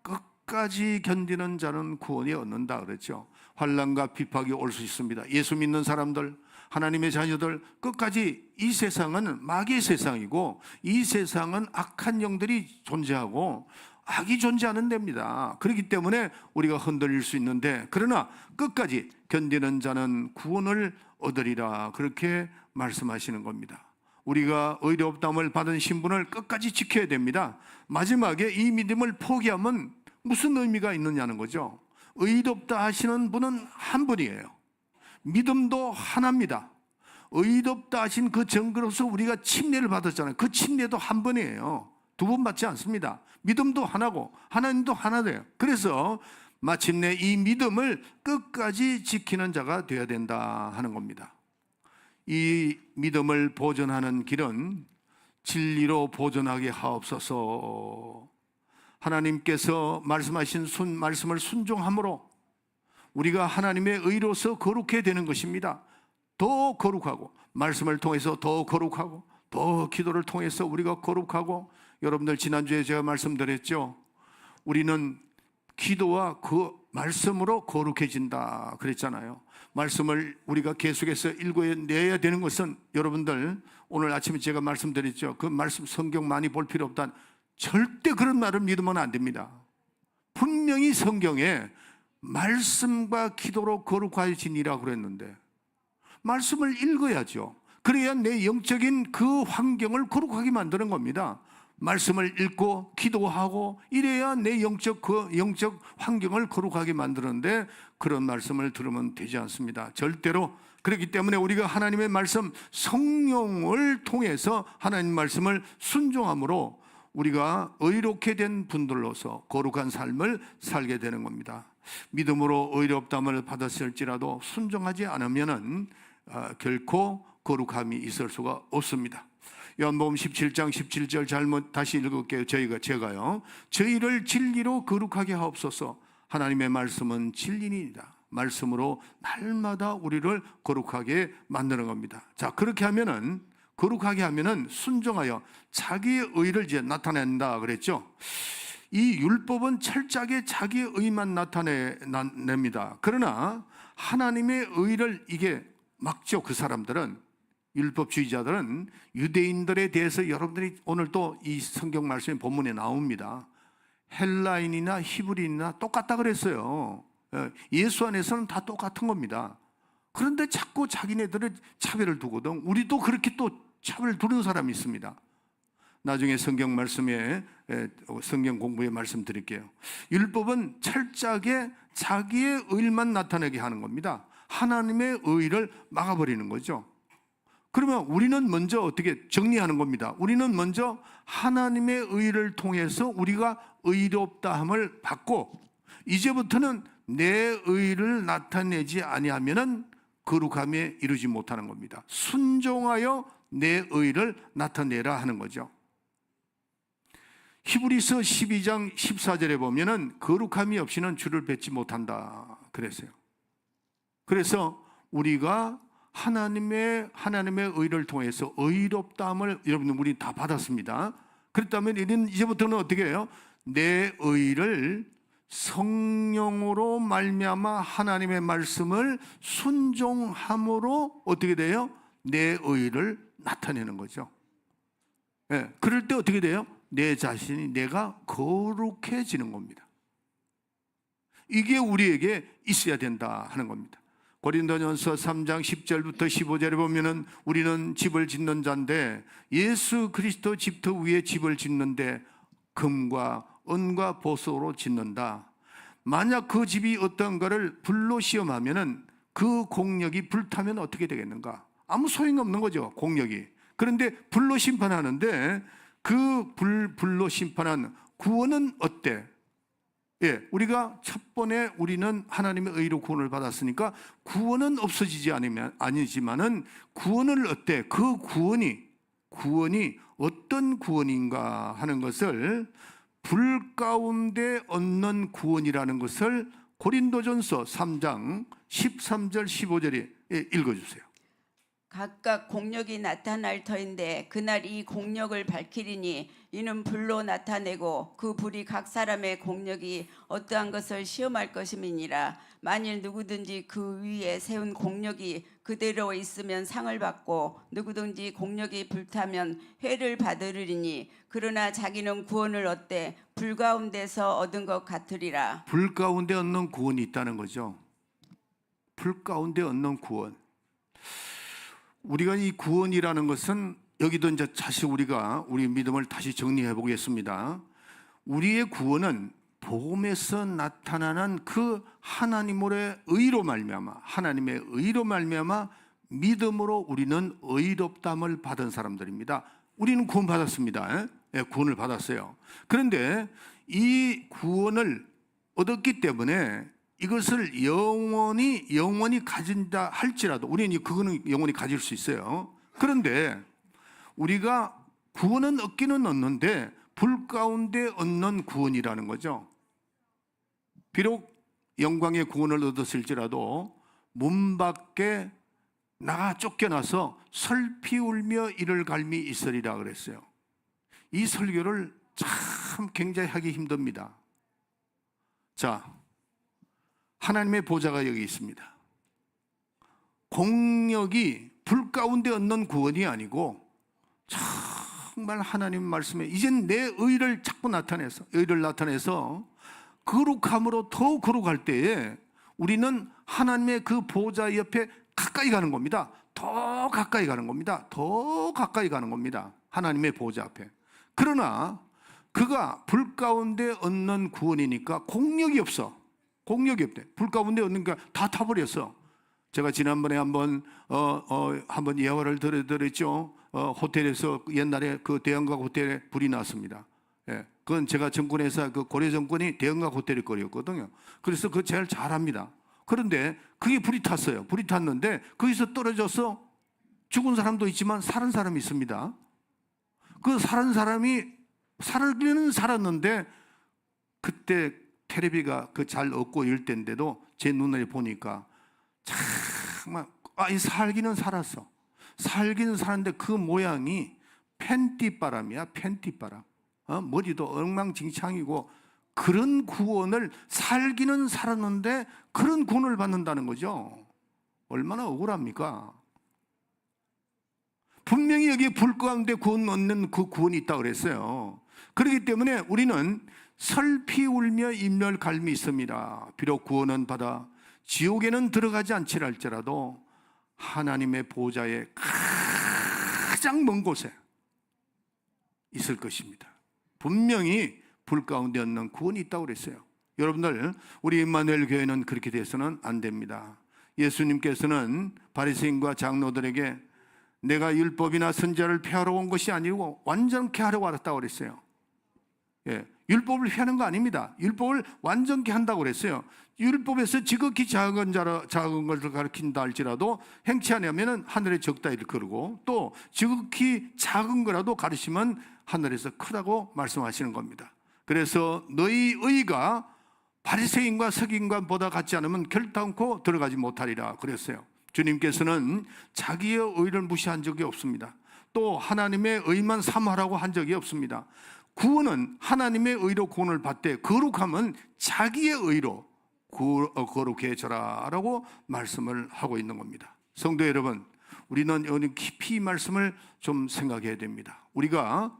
[SPEAKER 1] 끝까지 견디는 자는 구원이 얻는다 그랬죠. 환난과 비박이 올 수 있습니다. 예수 믿는 사람들, 하나님의 자녀들, 끝까지 이 세상은 마귀의 세상이고 이 세상은 악한 영들이 존재하고 악이 존재하는 데입니다. 그렇기 때문에 우리가 흔들릴 수 있는데, 그러나 끝까지 견디는 자는 구원을 얻으리라, 그렇게 말씀하시는 겁니다. 우리가 의롭다함을 받은 신분을 끝까지 지켜야 됩니다. 마지막에 이 믿음을 포기하면 무슨 의미가 있느냐는 거죠. 의롭다 하시는 분은 한 분이에요. 믿음도 하나입니다. 의롭다 하신 그 증거로서 우리가 침례를 받았잖아요. 그 침례도 한 번이에요. 두 번 받지 않습니다. 믿음도 하나고 하나님도 하나돼요. 그래서 마침내 이 믿음을 끝까지 지키는 자가 되어야 된다 하는 겁니다. 이 믿음을 보존하는 길은 진리로 보존하게 하옵소서. 하나님께서 말씀하신 말씀을 순종함으로 우리가 하나님의 의로서 거룩해야 되는 것입니다. 더 거룩하고, 말씀을 통해서 더 거룩하고, 더 기도를 통해서 우리가 거룩하고, 여러분들 지난주에 제가 말씀드렸죠. 우리는 기도와 그 말씀으로 거룩해진다 그랬잖아요. 말씀을 우리가 계속해서 읽어내야 되는 것은, 여러분들 오늘 아침에 제가 말씀드렸죠. 그 말씀 성경 많이 볼 필요 없다, 절대 그런 말을 믿으면 안 됩니다. 분명히 성경에 말씀과 기도로 거룩해지니라고 그랬는데 말씀을 읽어야죠. 그래야 내 영적인 그 환경을 거룩하게 만드는 겁니다. 말씀을 읽고 기도하고 이래야 내 영적 환경을 거룩하게 만드는데, 그런 말씀을 들으면 되지 않습니다. 절대로. 그렇기 때문에 우리가 하나님의 말씀, 성령을 통해서 하나님 말씀을 순종함으로 우리가 의롭게 된 분들로서 거룩한 삶을 살게 되는 겁니다. 믿음으로 의롭다함을 받았을지라도 순종하지 않으면은 결코 거룩함이 있을 수가 없습니다. 요한복음 17장 17절 다시 읽을게요. 제가요. 저희를 진리로 거룩하게 하옵소서. 하나님의 말씀은 진리니이다. 말씀으로 날마다 우리를 거룩하게 만드는 겁니다. 자, 그렇게 하면은, 거룩하게 하면은 순종하여 자기의 의를 이제 나타낸다 그랬죠. 이 율법은 철저하게 자기의 의만 나타냅니다. 그러나 하나님의 의를 이게 막죠. 그 사람들은, 율법주의자들은 유대인들에 대해서 여러분들이 오늘 또 이 성경 말씀의 본문에 나옵니다. 헬라인이나 히브리인이나 똑같다 그랬어요. 예수 안에서는 다 똑같은 겁니다. 그런데 자꾸 자기네들의 차별을 두거든. 우리도 그렇게 또 차별을 두는 사람이 있습니다. 나중에 성경 말씀에, 성경 공부에 말씀드릴게요. 율법은 철저하게 자기의 의만 나타내게 하는 겁니다. 하나님의 의를 막아버리는 거죠. 그러면 우리는 먼저 어떻게 정리하는 겁니다. 우리는 먼저 하나님의 의를 통해서 우리가 의롭다함을 받고, 이제부터는 내 의를 나타내지 아니하면은 거룩함에 이르지 못하는 겁니다. 순종하여 내 의를 나타내라 하는 거죠. 히브리서 12장 14절에 보면은 거룩함이 없이는 주를 뵙지 못한다 그랬어요. 그래서 우리가 하나님의 의를 통해서 의롭다함을 여러분들 우리 다 받았습니다. 그렇다면 이제부터는 어떻게 해요? 내 의를 성령으로 말미암아 하나님의 말씀을 순종함으로 어떻게 돼요? 내 의를 나타내는 거죠. 예, 그럴 때 어떻게 돼요? 내 자신이 내가 거룩해지는 겁니다. 이게 우리에게 있어야 된다 하는 겁니다. 고린도전서 3장 10절부터 15절에 보면은 우리는 집을 짓는 자인데 예수 그리스도 집터 위에 집을 짓는데 금과 은과 보석으로 짓는다. 만약 그 집이 어떤가를 불로 시험하면은 그 공력이 불타면 어떻게 되겠는가? 아무 소용이 없는 거죠, 공력이. 그런데 불로 심판하는데 그 불로 심판한 구원은 어때? 예, 우리가 첫 번에 우리는 하나님의 의로 구원을 받았으니까 구원은 없어지지 아니지만은 구원을 어때? 그 구원이 어떤 구원인가 하는 것을 불 가운데 얻는 구원이라는 것을 고린도전서 3장 13절 15절에 읽어주세요.
[SPEAKER 2] 각각 공력이 나타날 터인데 그날 이 공력을 밝히리니 이는 불로 나타내고 그 불이 각 사람의 공력이 어떠한 것을 시험할 것임이니라. 만일 누구든지 그 위에 세운 공력이 그대로 있으면 상을 받고 누구든지 공력이 불타면 회를 받으리니 그러나 자기는 구원을 얻되 불 가운데서 얻은 것 같으리라.
[SPEAKER 1] 불 가운데 얻는 구원이 있다는 거죠. 불 가운데 얻는 구원. 우리가 이 구원이라는 것은 여기도 이제 다시 우리가 우리 믿음을 다시 정리해 보겠습니다. 우리의 구원은 복음에서 나타나는 그 하나님의 의로 말미암아 믿음으로 우리는 의롭담을 받은 사람들입니다. 우리는 구원 받았습니다. 예, 구원을 받았어요. 그런데 이 구원을 얻었기 때문에 이것을 영원히 가진다 할지라도 우리는 그거는 영원히 가질 수 있어요. 그런데 우리가 구원은 얻기는 얻는데 불 가운데 얻는 구원이라는 거죠. 비록 영광의 구원을 얻었을지라도 문 밖에 나가 쫓겨나서 슬피 울며 이를 갈미 있으리라 그랬어요. 이 설교를 참 굉장히 하기 힘듭니다. 자, 하나님의 보좌가 여기 있습니다. 공력이 불 가운데 얻는 구원이 아니고 정말 하나님 말씀에 이젠 내 의를 자꾸 나타내서 거룩함으로 더 거룩할 때에 우리는 하나님의 그 보좌 옆에 가까이 가는 겁니다. 더 가까이 가는 겁니다. 하나님의 보좌 앞에. 그러나 그가 불 가운데 얻는 구원이니까 공력이 없대. 불 가운데 얻는 게 다 타버렸어. 제가 지난번에 한번 예화를 들었죠. 호텔에서 옛날에 그 대형각 호텔에 불이 났습니다. 예, 그건 제가 정권에서 그 고려 정권이 대형각 호텔일 거였거든요. 그래서 그거 제일 잘합니다. 그런데 그게 불이 탔어요. 불이 탔는데 거기서 떨어져서 죽은 사람도 있지만 살은 사람이 있습니다. 그 살은 사람이 살기는 살았는데 그때 테레비가 그 잘 없고 이럴 때인데도 제 눈에 보니까 정말 이 살기는 살았어. 살기는 살았는데 그 모양이 팬티바람이야. 머리도 엉망진창이고 그런 구원을 살기는 살았는데 그런 구원을 받는다는 거죠. 얼마나 억울합니까? 분명히 여기에 불 가운데 구원 얻는 그 구원이 있다고 그랬어요. 그렇기 때문에 우리는 슬피 울며 인멸 갈미 있습니다. 비록 구원은 받아 지옥에는 들어가지 않지랄지라도 하나님의 보좌의 가장 먼 곳에 있을 것입니다. 분명히 불 가운데 얻는 구원이 있다고 그랬어요. 여러분들, 우리 임마누엘 교회는 그렇게 돼서는 안 됩니다. 예수님께서는 바리새인과 장로들에게 내가 율법이나 선지자를 폐하러 온 것이 아니고 완전케 하려고 왔다고 그랬어요. 율법을 폐하는 거 아닙니다. 율법을 완전히 한다고 그랬어요. 율법에서 지극히 작은 것을 가르친다 할지라도 행치 아니하면 하늘에 적다 일컬고, 또 지극히 작은 거라도 가르치면 하늘에서 크다고 말씀하시는 겁니다. 그래서 너희 의가 바리새인과 서기관보다 같지 않으면 결단코 들어가지 못하리라 그랬어요. 주님께서는 자기의 의를 무시한 적이 없습니다. 또 하나님의 의만 삼하라고 한 적이 없습니다. 구원은 하나님의 의로 구원을 받되 거룩함은 자기의 의로 거룩해져라 라고 말씀을 하고 있는 겁니다. 성도 여러분, 우리는 깊이 이 말씀을 좀 생각해야 됩니다. 우리가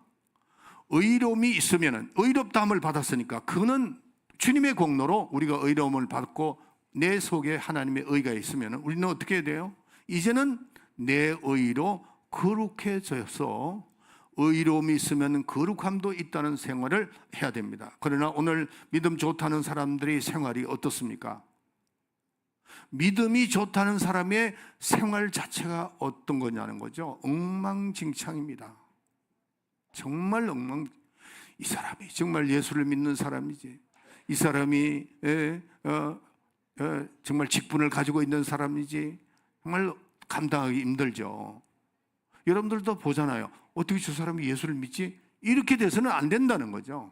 [SPEAKER 1] 의로움이 있으면, 의롭다함을 받았으니까 그는 주님의 공로로 우리가 의로움을 받고 내 속에 하나님의 의가 있으면 우리는 어떻게 해야 돼요? 이제는 내 의로 거룩해져서 의로움이 있으면 거룩함도 있다는 생활을 해야 됩니다. 그러나 오늘 믿음 좋다는 사람들의 생활이 어떻습니까? 믿음이 좋다는 사람의 생활 자체가 어떤 거냐는 거죠. 엉망진창입니다. 정말 이 사람이 정말 예수를 믿는 사람이지, 이 사람이 정말 직분을 가지고 있는 사람이지, 정말 감당하기 힘들죠. 여러분들도 보잖아요. 어떻게 저 사람이 예수를 믿지? 이렇게 돼서는 안 된다는 거죠.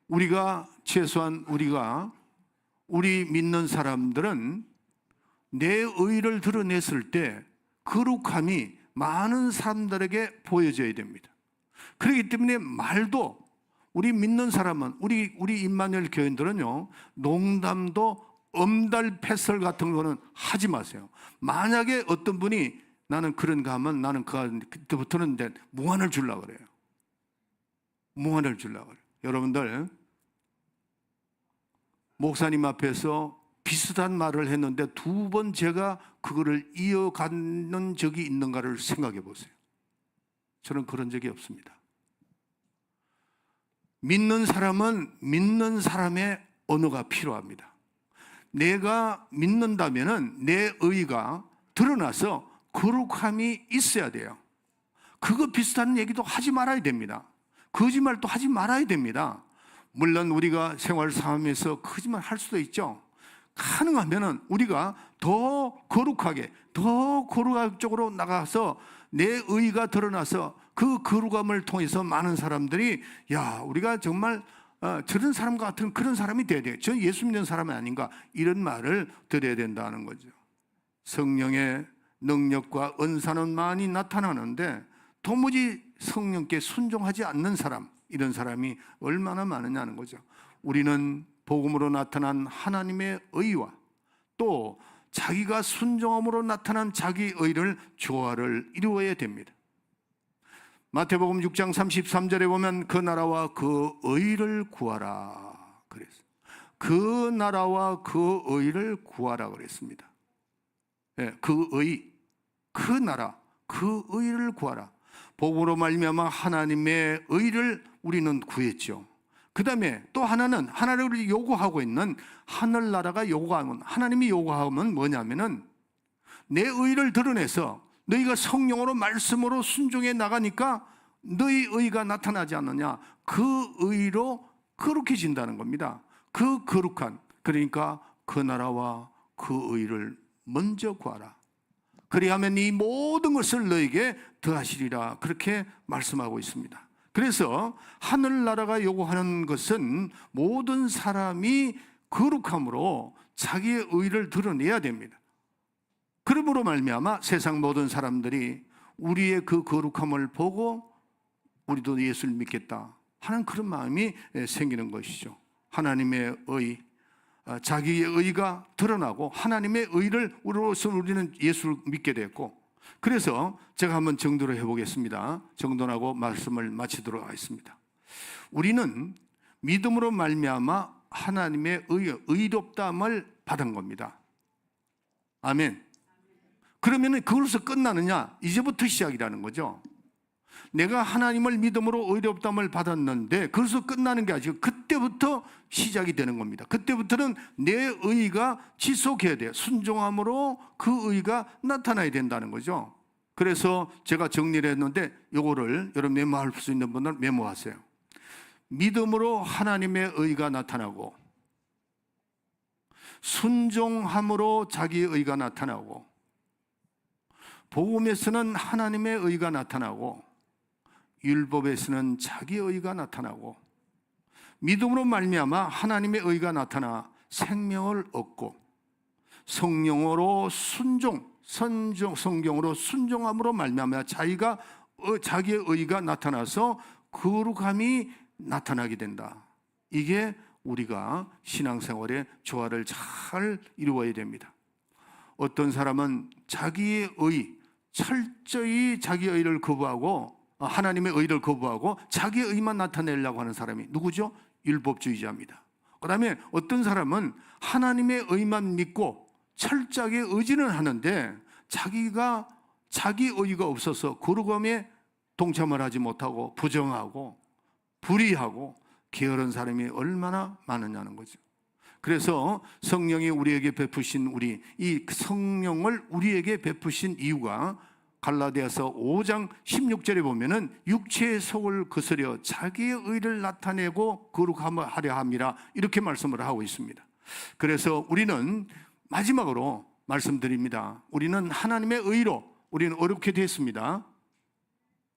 [SPEAKER 1] 우리가 최소한 우리 믿는 사람들은 내 의를 드러냈을 때 거룩함이 많은 사람들에게 보여져야 됩니다. 그렇기 때문에 말도, 우리 믿는 사람은, 우리 임마누엘 교인들은요, 농담도 엄달패설 같은 거는 하지 마세요. 만약에 어떤 분이 나는 그런가 하면 나는 그때부터는 무한을 주려고 그래요. 무한을 주려고 그래요. 여러분들, 목사님 앞에서 비슷한 말을 했는데 2번 제가 그거를 이어가는 적이 있는가를 생각해 보세요. 저는 그런 적이 없습니다. 믿는 사람은 믿는 사람의 언어가 필요합니다. 내가 믿는다면은 내 의가 드러나서 거룩함이 있어야 돼요. 그거 비슷한 얘기도 하지 말아야 됩니다. 거짓말도 하지 말아야 됩니다. 물론 우리가 생활 상황에서 거짓말 할 수도 있죠. 가능하면은 우리가 더 거룩하게, 더 거룩한 쪽으로 나가서 내 의가 드러나서 그 거룩함을 통해서 많은 사람들이, 야, 우리가 정말 저런 사람 같은 그런 사람이 돼야 돼요. 저 예수 믿는 사람이 아닌가, 이런 말을 드려야 된다는 거죠. 성령의 능력과 은사는 많이 나타나는데 도무지 성령께 순종하지 않는 사람, 이런 사람이 얼마나 많으냐는 거죠. 우리는 복음으로 나타난 하나님의 의와 또 자기가 순종함으로 나타난 자기 의를 조화를 이루어야 됩니다. 마태복음 6장 33절에 보면 그 나라와 그 의를 구하라 그랬어요. 그 나라와 그 의를 구하라 그랬습니다. 그 의, 그 나라, 그 의를 구하라. 복음으로 말미암아 하나님의 의를 우리는 구했죠. 그 다음에 또 하나는 하나님을 요구하고 있는 하늘나라가 요구하면, 하나님이 요구하면 뭐냐면은 내 의를 드러내서 너희가 성령으로 말씀으로 순종해 나가니까 너희 의가 나타나지 않느냐, 그 의로 거룩해진다는 겁니다. 그 거룩한, 그러니까 그 나라와 그 의를 먼저 구하라. 그리하면 이 모든 것을 너에게 더하시리라, 그렇게 말씀하고 있습니다. 그래서 하늘나라가 요구하는 것은 모든 사람이 거룩함으로 자기의 의를 드러내야 됩니다. 그러므로 말미암아 세상 모든 사람들이 우리의 그 거룩함을 보고 우리도 예수를 믿겠다 하는 그런 마음이 생기는 것이죠. 하나님의 의, 자기의 의가 드러나고 하나님의 의를 우리로서 우리는 예수를 믿게 됐고, 그래서 제가 한번 정도를 해보겠습니다. 정돈하고 말씀을 마치도록 하겠습니다. 우리는 믿음으로 말미암아 하나님의 의롭다함을 받은 겁니다. 아멘. 그러면 그걸로서 끝나느냐? 이제부터 시작이라는 거죠. 내가 하나님을 믿음으로 의롭다함을 받았는데 그래서 끝나는 게 아니고 그때부터 시작이 되는 겁니다. 그때부터는 내 의가 지속해야 돼요. 순종함으로 그 의가 나타나야 된다는 거죠. 그래서 제가 정리를 했는데 이거를 여러분 메모할 수 있는 분들 메모하세요. 믿음으로 하나님의 의가 나타나고, 순종함으로 자기의 의가 나타나고, 복음에서는 하나님의 의가 나타나고, 율법에서는 자기의 의가 나타나고, 믿음으로 말미암아 하나님의 의가 나타나 생명을 얻고, 성령으로 성경으로 순종함으로 말미암아 자기의 의가 나타나서 거룩함이 나타나게 된다. 이게 우리가 신앙생활의 조화를 잘 이루어야 됩니다. 어떤 사람은 자기의 의, 철저히 자기의 의를 거부하고, 하나님의 의를 거부하고 자기의 의만 나타내려고 하는 사람이 누구죠? 율법주의자입니다. 그 다음에 어떤 사람은 하나님의 의만 믿고 철저하게 의지는 하는데 자기가 자기 의가 없어서 거룩함에 동참을 하지 못하고 부정하고 불의하고 게으른 사람이 얼마나 많으냐는 거죠. 그래서 성령이 우리에게 베푸신 이 성령을 우리에게 베푸신 이유가 갈라디아서 5장 16절에 보면은 육체의 속을 거스려 자기의 의를 나타내고 거룩하려 함이라 이렇게 말씀을 하고 있습니다. 그래서 우리는 마지막으로 말씀드립니다. 우리는 하나님의 의로 우리는 어렵게 됐습니다.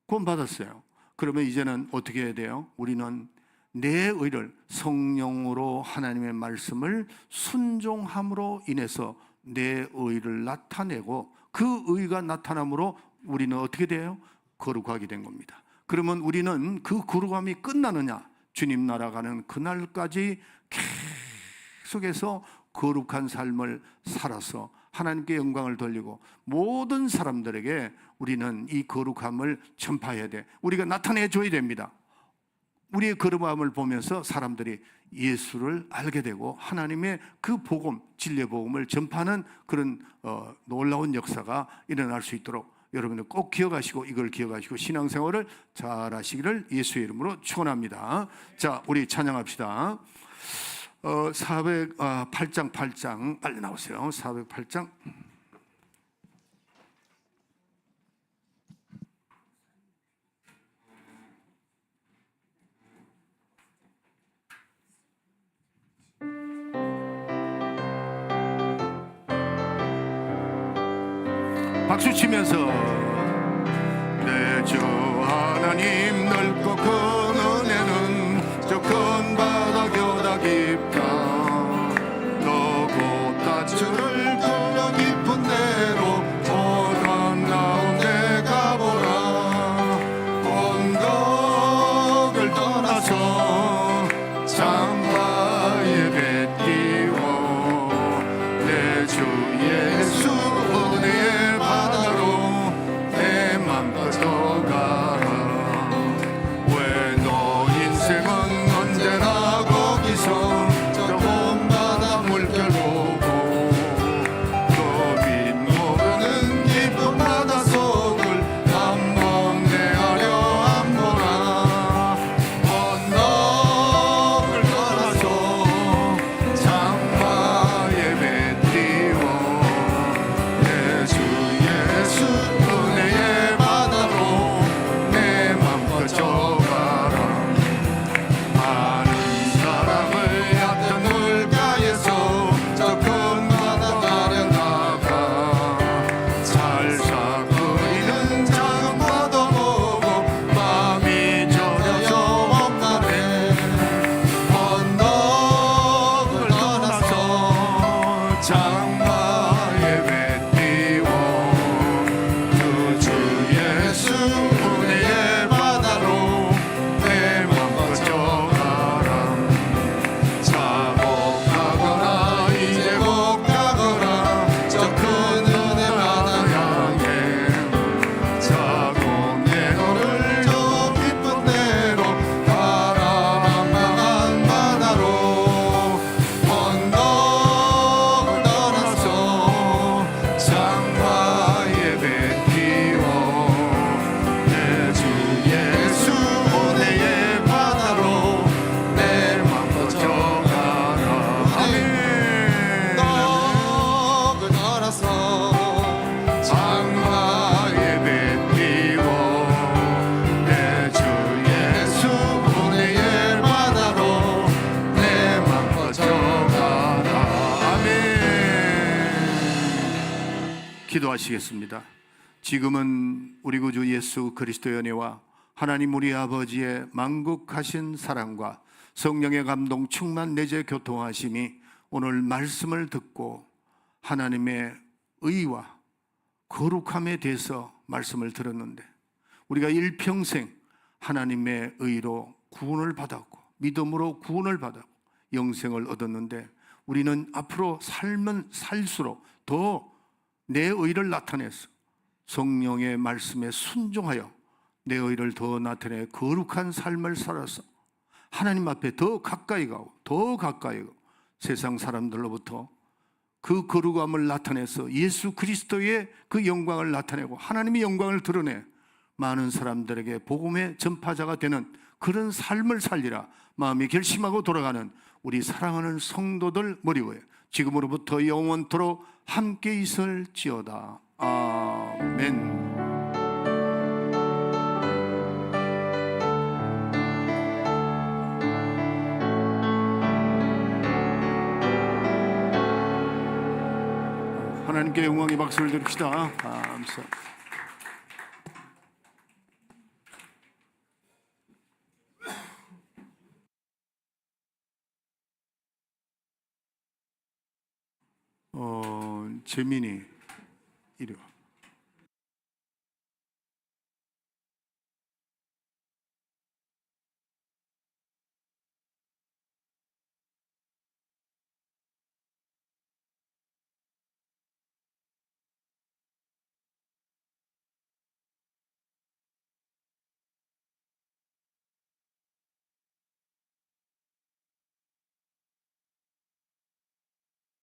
[SPEAKER 1] 구원받았어요. 그러면 이제는 어떻게 해야 돼요? 우리는 내 의를 성령으로 하나님의 말씀을 순종함으로 인해서 내 의를 나타내고 그 의가 나타남으로 우리는 어떻게 돼요? 거룩하게 된 겁니다. 그러면 우리는 그 거룩함이 끝나느냐? 주님 나라 가는 그날까지 계속해서 거룩한 삶을 살아서 하나님께 영광을 돌리고 모든 사람들에게 우리는 이 거룩함을 전파해야 돼. 우리가 나타내줘야 됩니다. 우리의 거룩함을 보면서 사람들이 예수를 알게 되고 하나님의 그 복음, 진리의 복음을 전파하는 그런 놀라운 역사가 일어날 수 있도록 여러분들 꼭 기억하시고 이걸 기억하시고 신앙생활을 잘 하시기를 예수의 이름으로 축원합니다. 자, 우리 찬양합시다. 408장 8장 빨리 나오세요. 408장. 박수 치면서 내 주 하나님 넓고 큰 은혜는 저 큰 바다 교다 깊다 너 곧 다주를 끌어 깊은 데로 오던 가운데 가보라 언덕을 떠나서 장바에 배 띄워 내 주 예수 은혜의 바다로 기도하시겠습니다. 지금은 우리 구주 예수 그리스도의 은혜와 하나님 우리 아버지의 만국하신 사랑과 성령의 감동 충만 내재 교통하심이 오늘 말씀을 듣고 하나님의 의와 거룩함에 대해서 말씀을 들었는데 우리가 일평생 하나님의 의로 구원을 받았고 믿음으로 구원을 받았고 영생을 얻었는데 우리는 앞으로 살면 살수록 더 내 의를 나타내서 성령의 말씀에 순종하여 내 의를 더 나타내 거룩한 삶을 살아서 하나님 앞에 더 가까이 가고 세상 사람들로부터 그 거룩함을 나타내서 예수 그리스도의 그 영광을 나타내고 하나님의 영광을 드러내 많은 사람들에게 복음의 전파자가 되는 그런 삶을 살리라 마음이 결심하고 돌아가는 우리 사랑하는 성도들 머리 위에 지금으로부터 영원토록 함께 있을지어다. 아멘. 하나님께 영광의 박수를 드립시다. 감사합니다. 재민이 이리 와.